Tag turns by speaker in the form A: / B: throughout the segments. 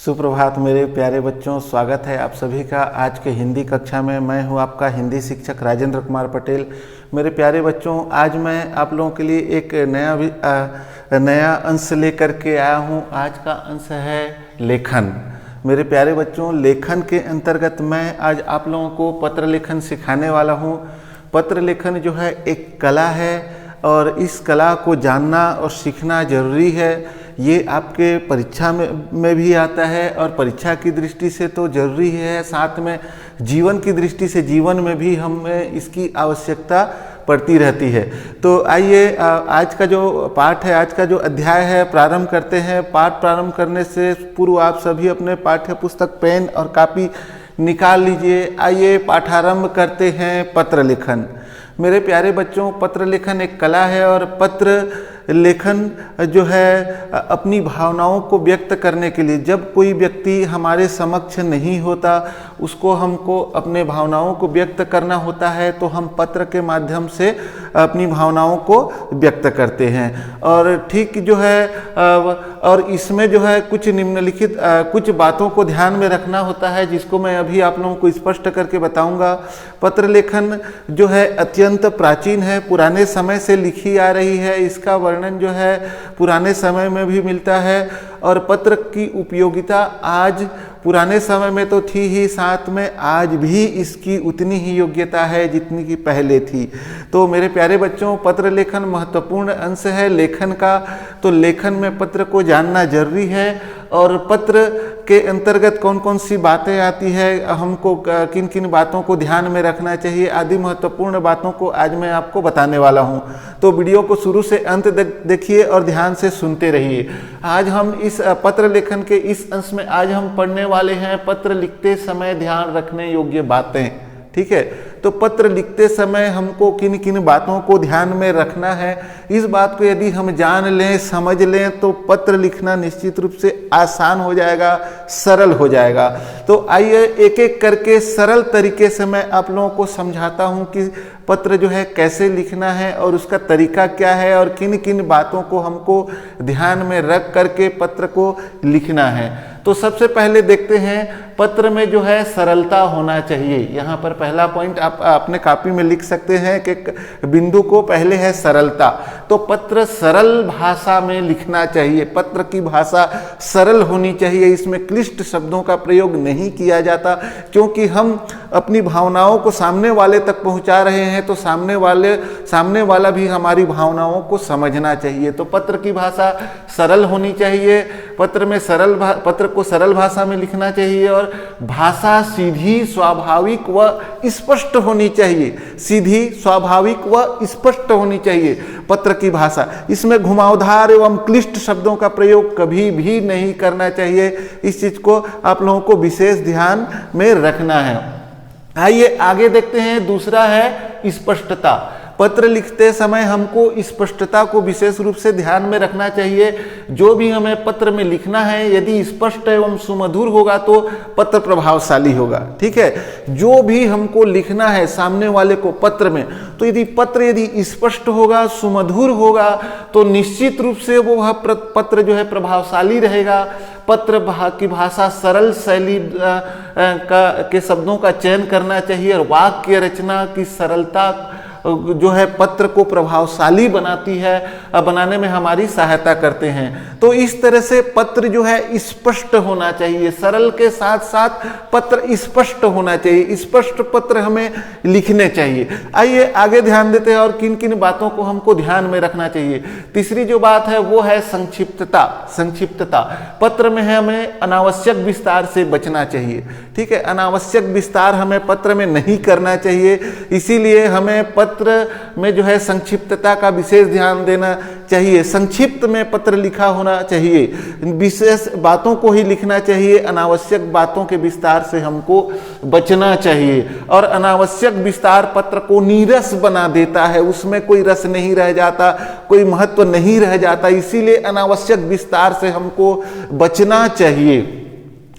A: सुप्रभात मेरे प्यारे बच्चों, स्वागत है आप सभी का आज के हिंदी कक्षा में। मैं हूं आपका हिंदी शिक्षक राजेंद्र कुमार पटेल। मेरे प्यारे बच्चों, आज मैं आप लोगों के लिए एक नया अंश लेकर के आया हूं। आज का अंश है लेखन। मेरे प्यारे बच्चों, लेखन के अंतर्गत मैं आज आप लोगों को पत्र लेखन सिखाने वाला हूं। पत्र लेखन जो है एक कला है और इस कला को जानना और सीखना जरूरी है। ये आपके परीक्षा में भी आता है और परीक्षा की दृष्टि से तो जरूरी है, साथ में जीवन की दृष्टि से जीवन में भी हमें इसकी आवश्यकता पड़ती रहती है। तो आइए आज का जो पाठ है, आज का जो अध्याय है, प्रारंभ करते हैं। पाठ प्रारंभ करने से पूर्व आप सभी अपने पाठ्य पुस्तक, पेन और कॉपी निकाल लीजिए। आइए पाठारंभ करते हैं। पत्र लेखन। मेरे प्यारे बच्चों, पत्र लेखन एक कला है और पत्र लेखन जो है अपनी भावनाओं को व्यक्त करने के लिए, जब कोई व्यक्ति हमारे समक्ष नहीं होता, उसको हमको अपने भावनाओं को व्यक्त करना होता है, तो हम पत्र के माध्यम से अपनी भावनाओं को व्यक्त करते हैं। और ठीक जो है और इसमें जो है कुछ निम्नलिखित कुछ बातों को ध्यान में रखना होता है, जिसको मैं अभी आप लोगों को स्पष्ट करके बताऊंगा। पत्र लेखन जो है अत्यंत प्राचीन है, पुराने समय से लिखी आ रही है। इसका वर्णन जो है पुराने समय में भी मिलता है और पत्र की उपयोगिता आज पुराने समय में तो थी ही, साथ में आज भी इसकी उतनी ही योग्यता है जितनी की पहले थी। तो मेरे प्यारे बच्चों, पत्र लेखन महत्वपूर्ण अंश है लेखन का। तो लेखन में पत्र को जानना जरूरी है और पत्र के अंतर्गत कौन कौन सी बातें आती है, हमको किन किन बातों को ध्यान में रखना चाहिए, आदि महत्वपूर्ण बातों को आज मैं आपको बताने वाला हूं। तो वीडियो को शुरू से अंत देखिए और ध्यान से सुनते रहिए। आज हम इस पत्र लेखन के इस अंश में आज हम पढ़ने वाले हैं पत्र लिखते समय ध्यान रखने योग्य बातें। ठीक है, तो पत्र लिखते समय हमको किन किन बातों को ध्यान में रखना है, इस बात को यदि हम जान लें, समझ लें, तो पत्र लिखना निश्चित रूप से आसान हो जाएगा, सरल हो जाएगा। तो आइए एक एक करके सरल तरीके से मैं आप लोगों को समझाता हूं कि पत्र जो है कैसे लिखना है और उसका तरीका क्या है और किन किन बातों को हमको ध्यान में रख करके पत्र को लिखना है। तो सबसे पहले देखते हैं, पत्र में जो है सरलता होना चाहिए। यहाँ पर पहला पॉइंट आप अपने कॉपी में लिख सकते हैं कि बिंदु को पहले है सरलता। तो पत्र सरल भाषा में लिखना चाहिए, पत्र की भाषा सरल होनी चाहिए। इसमें क्लिष्ट शब्दों का प्रयोग नहीं किया जाता, क्योंकि हम अपनी भावनाओं को सामने वाले तक पहुंचा रहे हैं, तो सामने वाला भी हमारी भावनाओं को समझना चाहिए। तो पत्र की भाषा सरल होनी चाहिए। पत्र को सरल भाषा में लिखना चाहिए और भाषा सीधी, स्वाभाविक व स्पष्ट होनी चाहिए। सीधी, स्वाभाविक व स्पष्ट होनी चाहिए पत्र की भाषा। इसमें घुमावदार एवं क्लिष्ट शब्दों का प्रयोग कभी भी नहीं करना चाहिए। इस चीज को आप लोगों को विशेष ध्यान में रखना है। आइए आगे देखते हैं। दूसरा है स्पष्टता। पत्र लिखते समय हमको स्पष्टता को विशेष रूप से ध्यान में रखना चाहिए। जो भी हमें पत्र में लिखना है, यदि स्पष्ट एवं सुमधुर होगा तो पत्र प्रभावशाली होगा। ठीक है, जो भी हमको लिखना है सामने वाले को पत्र में, तो यदि पत्र स्पष्ट होगा, सुमधुर होगा, तो निश्चित रूप से वो पत्र जो है प्रभावशाली रहेगा। पत्र की भाषा सरल शैली के शब्दों का चयन करना चाहिए और वाक्य रचना की सरलता जो है पत्र को प्रभावशाली बनाती है, बनाने में हमारी सहायता करते हैं। तो इस तरह से पत्र जो है स्पष्ट होना चाहिए, सरल के साथ साथ पत्र स्पष्ट होना चाहिए। स्पष्ट पत्र हमें लिखने चाहिए। आइए आगे ध्यान देते हैं और किन किन बातों को हमको ध्यान में रखना चाहिए। तीसरी जो बात है वो है संक्षिप्तता। पत्र में हमें अनावश्यक विस्तार से बचना चाहिए। ठीक है, अनावश्यक विस्तार हमें पत्र में नहीं करना चाहिए। इसीलिए हमें पत्र में जो है संक्षिप्तता का विशेष ध्यान देना चाहिए। संक्षिप्त में पत्र लिखा होना चाहिए, विशेष बातों को ही लिखना चाहिए। अनावश्यक बातों के विस्तार से हमको बचना चाहिए और अनावश्यक विस्तार पत्र को नीरस बना देता है, उसमें कोई रस नहीं रह जाता, कोई महत्व नहीं रह जाता। इसीलिए अनावश्यक विस्तार से हमको बचना चाहिए।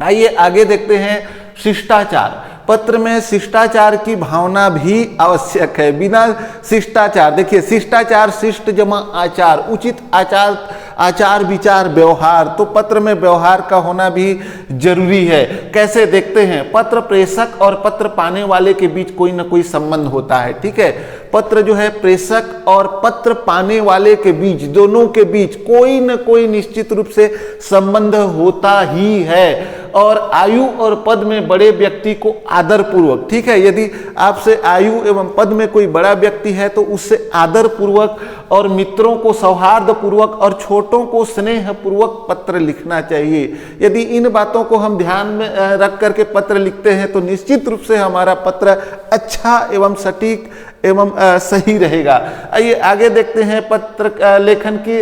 A: आइए आगे देखते हैं। शिष्टाचार। पत्र में शिष्टाचार की भावना भी आवश्यक है। बिना शिष्टाचार, देखिए शिष्टाचार शिष्ट जमा आचार, उचित आचार आचार विचार व्यवहार, तो पत्र में व्यवहार का होना भी जरूरी है। कैसे देखते हैं, पत्र प्रेषक और पत्र पाने वाले के बीच कोई ना कोई संबंध होता है। ठीक है, पत्र जो है प्रेषक और पत्र पाने वाले के बीच, दोनों के बीच कोई न कोई निश्चित रूप से संबंध होता ही है। और आयु और पद में बड़े व्यक्ति को आदर पूर्वक, ठीक है, यदि आपसे आयु एवं पद में कोई बड़ा व्यक्ति है तो उससे आदर पूर्वक और मित्रों को सौहार्द पूर्वक और छोटों को स्नेह पूर्वक पत्र लिखना चाहिए। यदि इन बातों को हम ध्यान में रख करके पत्र लिखते हैं तो निश्चित रूप से हमारा पत्र अच्छा एवं सटीक एवं सही रहेगा। आइए आगे देखते हैं। पत्र लेखन की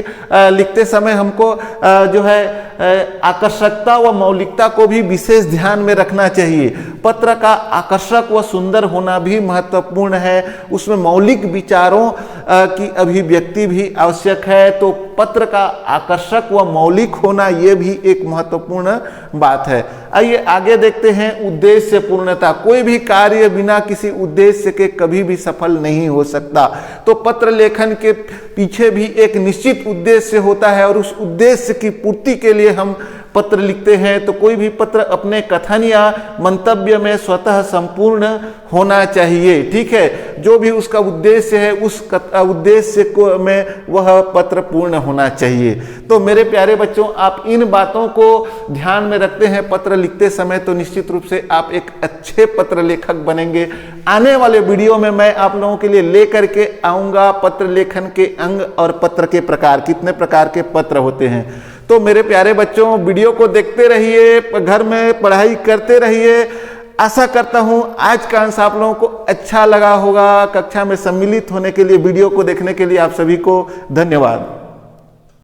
A: लिखते समय हमको जो है आकर्षकता व मौलिकता को भी विशेष ध्यान में रखना चाहिए। पत्र का आकर्षक व सुंदर होना भी महत्वपूर्ण है, उसमें मौलिक विचारों की अभिव्यक्ति भी आवश्यक है। तो पत्र का आकर्षक व मौलिक होना यह भी एक महत्वपूर्ण बात है। आइए आगे देखते हैं। उद्देश्य पूर्णता, कोई भी कार्य बिना किसी उद्देश्य के कभी भी सफल नहीं हो सकता। तो पत्र लेखन के पीछे भी एक निश्चित उद्देश्य होता है और उस उद्देश्य की पूर्ति के लिए हम पत्र लिखते हैं। तो कोई भी पत्र अपने कथन या मंतव्य में स्वतः संपूर्ण होना चाहिए। ठीक है, जो भी उसका उद्देश्य है उस उद्देश्य को में वह पत्र पूर्ण होना चाहिए। तो मेरे प्यारे बच्चों, आप इन बातों को ध्यान में रखते हैं पत्र लिखते समय तो निश्चित रूप से आप एक अच्छे पत्र लेखक बनेंगे। आने वाले वीडियो में मैं आप लोगों के लिए लेकर के आऊँगा पत्र लेखन के अंग और पत्र के प्रकार, कितने प्रकार के पत्र होते हैं। तो मेरे प्यारे बच्चों, वीडियो को देखते रहिए, घर में पढ़ाई करते रहिए। आशा करता हूं आज का अंश आप लोगों को अच्छा लगा होगा। कक्षा में सम्मिलित होने के लिए, वीडियो को देखने के लिए आप सभी को धन्यवाद।